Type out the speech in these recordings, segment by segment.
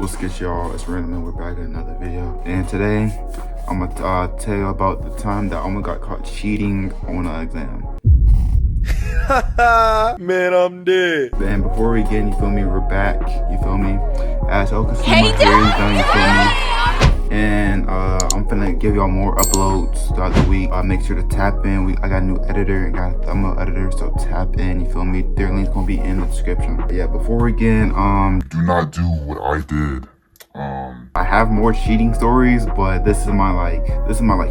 What's good, y'all? It's Randall and we're back in another video. And today, I'm gonna tell you about the time that I almost got caught cheating on an exam. Man, I'm dead. And before we begin, you feel me? We're back, you feel me? As y'all can see, my hair is done, you feel me? And I'm finna give y'all more uploads throughout the week. Make sure to tap in. I got a new editor, I got a thumbnail editor, so tap in, you feel me? Their link's gonna be in the description. But yeah, before we begin, do not do what I did. I have more cheating stories, but this is my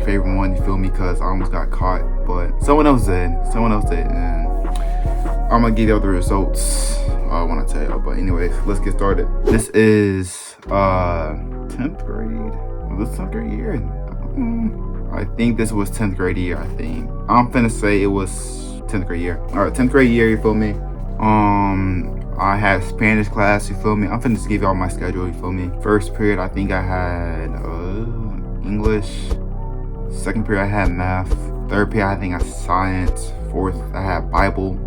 favorite one, you feel me? Cause I almost got caught, but someone else did, and I'm gonna give y'all the results when I tell y'all. But anyways, let's get started. This is 10th grade. Was this 10th grade year? I think this was 10th grade year. I'm finna say it was 10th grade year. All right, 10th grade year, you feel me? I had Spanish class, you feel me? I'm finna just give y'all my schedule, you feel me? First period, I think I had English. Second period, I had math. Third period, I think I had science. Fourth, I had Bible.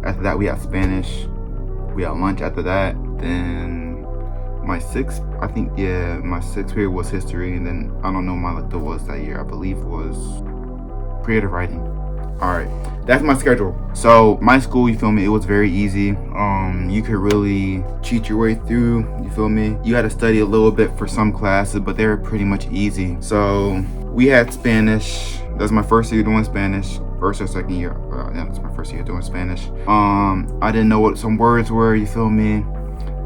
After that, we had Spanish. We had lunch after that. Then my sixth period was history. And then I don't know what my elective was that year. I believe was creative writing. All right, that's my schedule. So my school, you feel me, it was very easy. You could really cheat your way through, you feel me? You had to study a little bit for some classes, but they were pretty much easy. So we had Spanish. That's my first year doing Spanish. First or second year. Yeah, that's my first year doing Spanish. I didn't know what some words were, you feel me?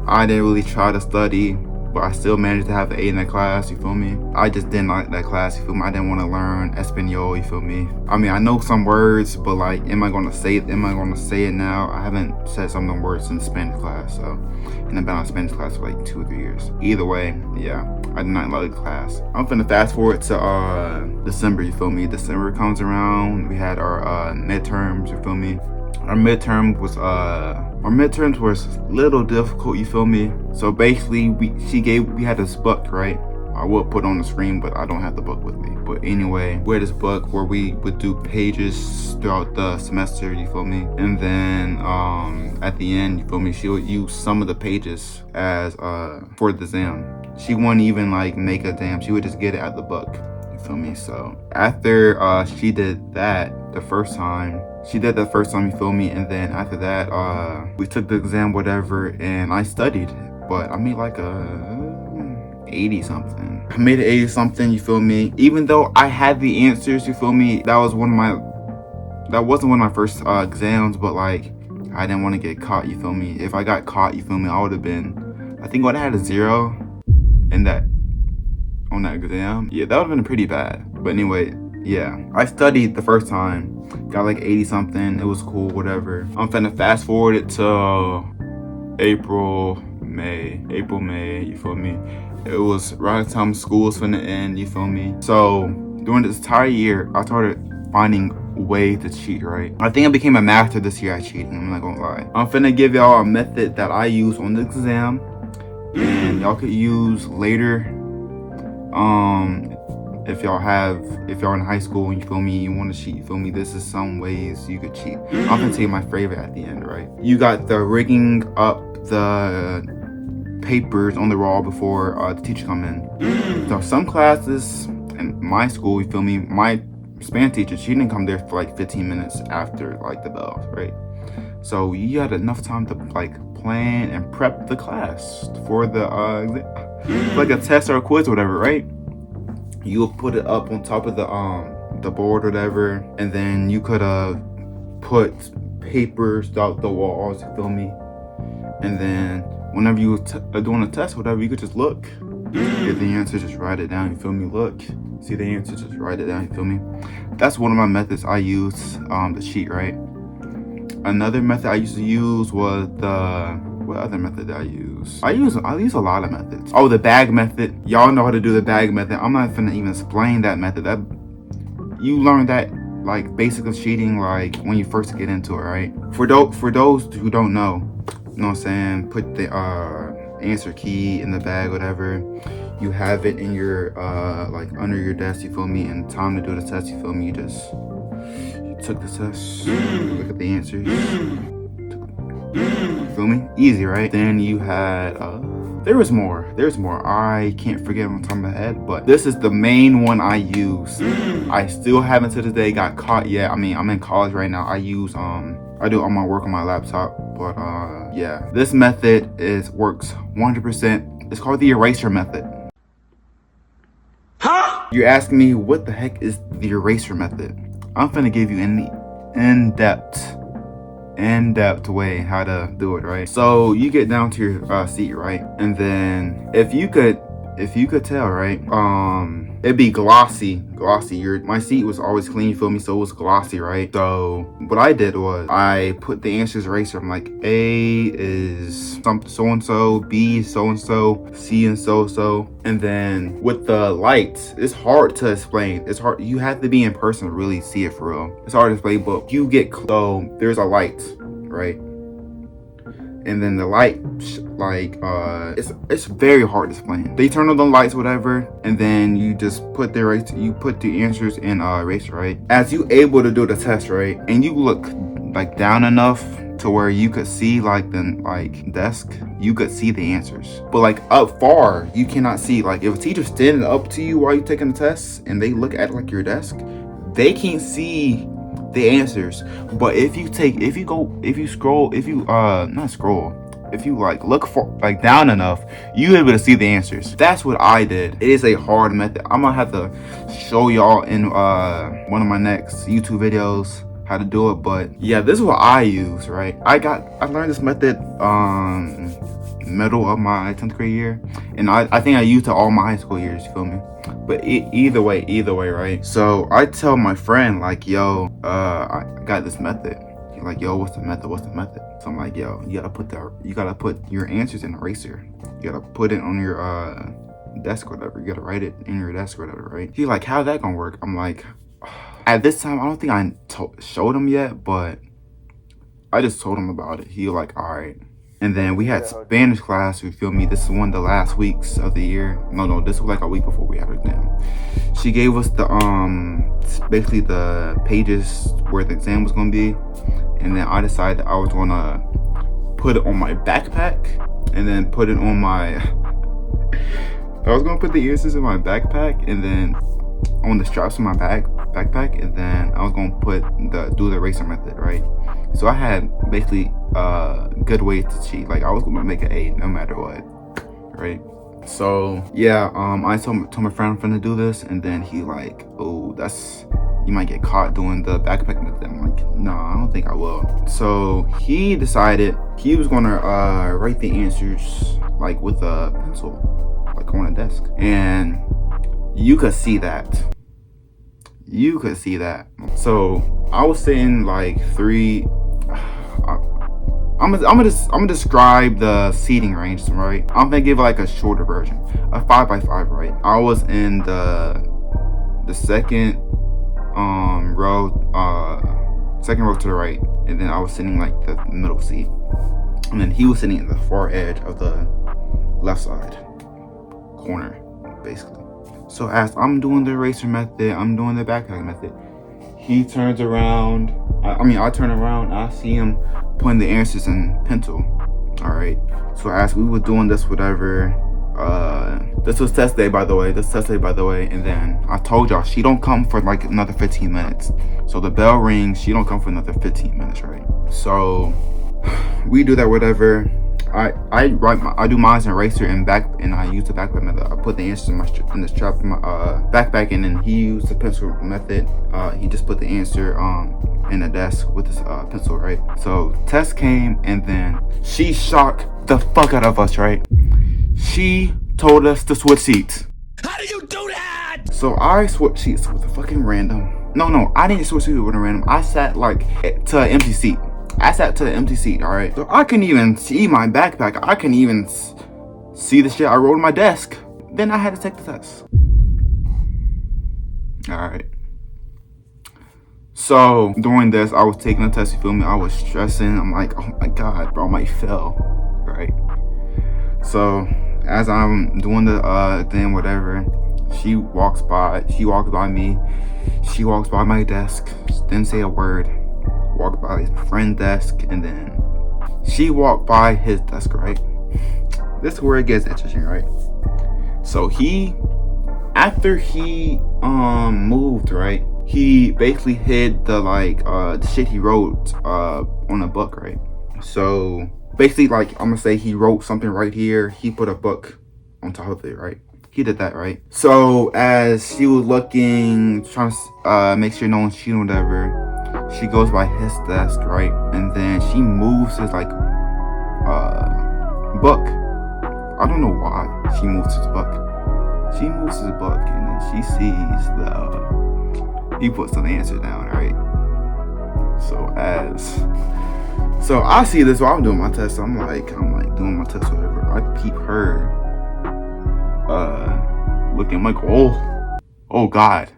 I didn't really try to study, but I still managed to have an A in that class, you feel me? I just didn't like that class, you feel me? I didn't want to learn Espanol, you feel me? I mean, I know some words, but like, am I gonna say it now? I haven't said some of them words in the Spanish class, so. And I've been on Spanish class for like 2 or 3 years. Either way, yeah, I did not like the class. I'm finna fast forward to December, you feel me? December comes around, we had our midterms, you feel me? Our midterms was a little difficult, you feel me? So basically, we had this book, right? I will put on the screen, but I don't have the book with me. But anyway, we had this book where we would do pages throughout the semester, you feel me? And then at the end, you feel me, she would use some of the pages as for the exam. She wouldn't even like make a exam, she would just get it out of the book, you feel me? So after she did that the first time, you feel me? And then after that, we took the exam, whatever, and I studied. But I made like a 80 something. I made an 80 something, you feel me? Even though I had the answers, you feel me? That wasn't one of my first exams, but like, I didn't want to get caught, you feel me? If I got caught, you feel me, I would have been, I think I had a 0 on that exam. Yeah, that would have been pretty bad. But anyway, yeah, I studied the first time, got like 80 something, it was cool, whatever. I'm finna fast forward it to April, May, you feel me? It was right at the time school was finna end, you feel me? So during this entire year, I started finding way to cheat, right? I think I became a master this year at cheating, I'm not gonna lie. I'm finna give y'all a method that I use on the exam, and y'all could use later. If y'all in high school and you feel me, you want to cheat, you feel me, this is some ways you could cheat. I'm gonna tell you my favorite at the end, right? You got the rigging up the papers on the wall before the teacher come in. So some classes in my school, you feel me, my Spanish teacher, she didn't come there for like 15 minutes after like the bell, right? So you had enough time to like plan and prep the class for the like a test or a quiz or whatever, right? You'll put it up on top of the board or whatever, and then you could put papers throughout the walls, you feel me? And then whenever you were doing a test or whatever, you could just look. Get the answer, just write it down, you feel me? Look, see the answer, just write it down, you feel me? That's one of my methods I use to cheat, right? Another method I used to use was what other method did I use? I use a lot of methods. Oh, the bag method. Y'all know how to do the bag method. I'm not finna even explain that method. That you learn that like basic of cheating like when you first get into it, right? For those who don't know, you know what I'm saying? Put the answer key in the bag, whatever. You have it in your like under your desk, you feel me? And time to do the test, you feel me? You took the test, look at the answers. Feel me? Easy, right? Then you had There's more. I can't forget on the top of my head, but this is the main one I use. I still haven't to this day got caught yet. I mean, I'm in college right now. I do all my work on my laptop, but yeah, this method works 100%. It's called the eraser method. Huh? You're asking me what the heck is the eraser method? I'm finna give you an in-depth way how to do it, right? So you get down to your seat, right? And then if you could tell, right, it'd be glossy. My seat was always clean, you feel me? So it was glossy, right? So what I did was I put the answers eraser. I'm like, A is something so and so, B is so and so, C and so. And then with the lights, it's hard to explain. It's hard. You have to be in person to really see it for real. It's hard to explain, but you get so there's a light, right? And then the light, like, it's very hard to explain. They turn on the lights, whatever, and then you just put the answers in eraser, right? As you able to do the test, right, and you look like down enough to where you could see like the desk, you could see the answers. But like up far, you cannot see. Like if a teacher's standing up to you while you're taking the test and they look at like your desk, they can't see the answers. But if you look for like down enough, you able to see the answers. That's what I did. It is a hard method. I'm gonna have to show y'all in one of my next YouTube videos how to do it. But yeah, this is what I use, right? I learned this method middle of my 10th grade year, and I think I used it all my high school years, you feel me? But either way, right? So I tell my friend like, yo, I got this method. He's like, yo, what's the method? So I'm like, yo, you gotta put your answers in eraser. You gotta put it on your desk or whatever. You gotta write it in your desk or whatever, right? He's like, how's that gonna work? I'm like, at this time, I don't think I showed him yet, but I just told him about it. He was like, all right. And then we had Spanish class, you feel me? This is one of the last weeks of the year. No, this was like a week before we had our exam. She gave us the basically the pages where the exam was gonna be. And then I decided I was gonna put it on my backpack and then put it on my I was gonna put the answers in my backpack and then on the straps of my backpack, and then I was gonna do the eraser method, right? So I had basically good ways to cheat. Like I was gonna make an A no matter what, right? So yeah, I told my friend I'm gonna do this, and then he like, oh, you might get caught doing the backpack method. I'm like, no, I don't think I will. So he decided he was gonna write the answers like with a pencil, like on a desk, and you could see that. So I was saying like I'm gonna describe the seating range, right? I'm gonna give like a shorter version, a 5x5, right? I was in the second row to the right, and then I was sitting like the middle seat, and then he was sitting at the far edge of the left side corner, basically. So as I'm doing the eraser method, I'm doing the backpack method, he turns around. I turn around and I see him putting the answers in pencil. All right. So as we were doing this, whatever, this was test day, by the way. And then I told y'all she don't come for like another 15 minutes. So the bell rings. She don't come for another 15 minutes, right? So we do that, whatever. I do mine in eraser and I use the backpack method. I put the answers in the strap of my backpack, and then he used the pencil method. He just put the answer in the desk with his pencil, right? So test came, and then she shocked the fuck out of us, right? She told us to switch seats. How do you do that? So I switched seats with a fucking random. No, I didn't switch seats with a random. I sat like to an empty seat. All right? So I couldn't even see my backpack. I couldn't even see the shit I wrote on my desk. Then I had to take the test. All right. So during this, I was taking the test, you feel me? I was stressing. I'm like, oh my God, bro, I might fail, right? So as I'm doing the thing, whatever, she walks by me. She walks by my desk, didn't say a word. Walked by his friend's desk, and then she walked by his desk, right? this is where it gets interesting, right? So after he moved, right, he basically hid the the shit he wrote on a book, right? So basically, like, I'm gonna say he wrote something right here, he put a book on top of it, right? He did that, right? So as she was looking, trying to make sure no one's cheating or whatever, she goes by his desk, right? And then she moves his book. I don't know why she moves his book. She moves his book, and then she sees he puts some answers down, right? So I see this while I'm doing my test. I'm like doing my test, whatever. I peep her looking. I'm like, oh God.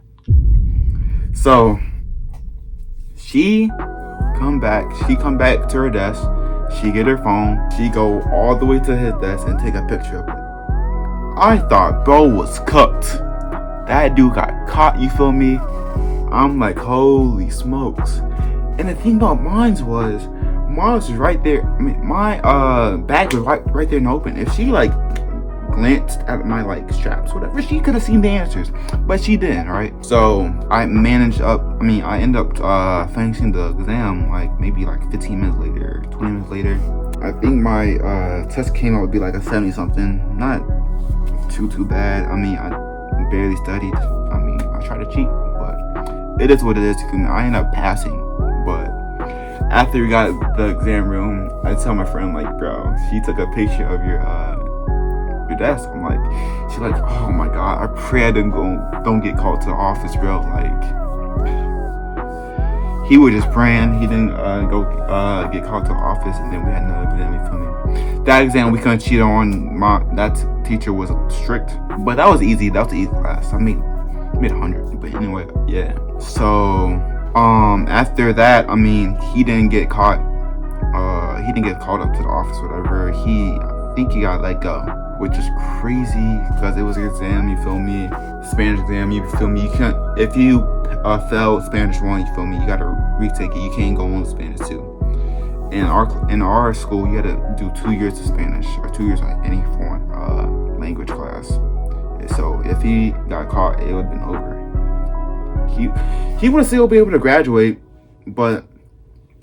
So she come back to her desk, she get her phone, she go all the way to his desk and take a picture of it. I thought bro was cooked. That dude got caught, you feel me? I'm like, holy smokes. And the thing about mine was right there. I mean, my bag was right there and open. If she glanced at my straps, whatever, she could have seen the answers, but she didn't, right? So I ended up finishing the exam maybe 15 minutes later, 20 minutes later. I think my test came out would be a 70 something, not too bad. I mean, I barely studied. I mean, I tried to cheat, but it is what it is. I ended up passing. But after we got the exam room, I tell my friend, bro, she took a picture of your desk. I'm like, she's like, oh my God, I pray I don't get called to the office, bro. He was just praying he didn't get called to the office, and then we had another exam, you feel me? That exam we couldn't cheat on. That teacher was strict, but that was easy. That was an easy class. I made 100, but anyway, yeah. So after that, I mean, he didn't get caught. He didn't get called up to the office, whatever. I think he got let go, which is crazy because it was an exam, you feel me? Spanish exam, you feel me? You can't, if you failed Spanish 1, you feel me? You gotta retake it. You can't go on Spanish 2. In our school, you had to do 2 years of Spanish or 2 years of any foreign language class. So if he got caught, it would have been over. He would still be able to graduate, but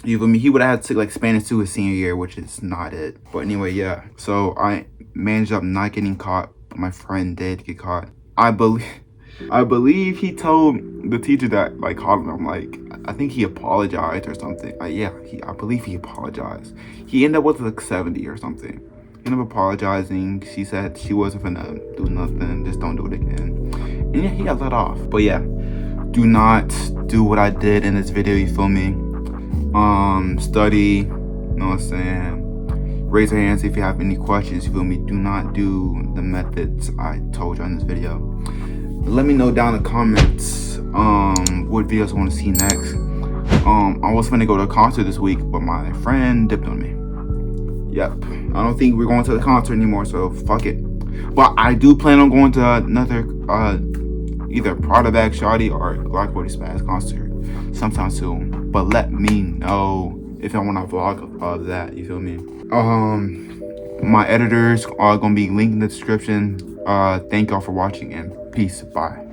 you feel me? He would have had to take Spanish 2 his senior year, which is not it. But anyway, yeah. So I managed up not getting caught, but my friend did get caught. I believe he told the teacher that called him. I think he apologized or something. I believe he apologized. He ended up with 70 or something. He ended up apologizing. She said she wasn't gonna do nothing. Just don't do it again. And yeah, he got let off. But yeah, do not do what I did in this video. You feel me? Study. You know what I'm saying? Raise your hands if you have any questions. You feel me? Do not do the methods I told you in this video. Let me know down in the comments what videos I want to see next. I was gonna go to a concert this week, but my friend dipped on me. Yep, I don't think we're going to the concert anymore, so fuck it. But I do plan on going to another either Prada Bag Shawty or Black Body Spaz concert sometime soon. But let me know if I want to vlog of that, you feel me? My editors are gonna be linked in the description. Thank y'all for watching, and peace. Bye.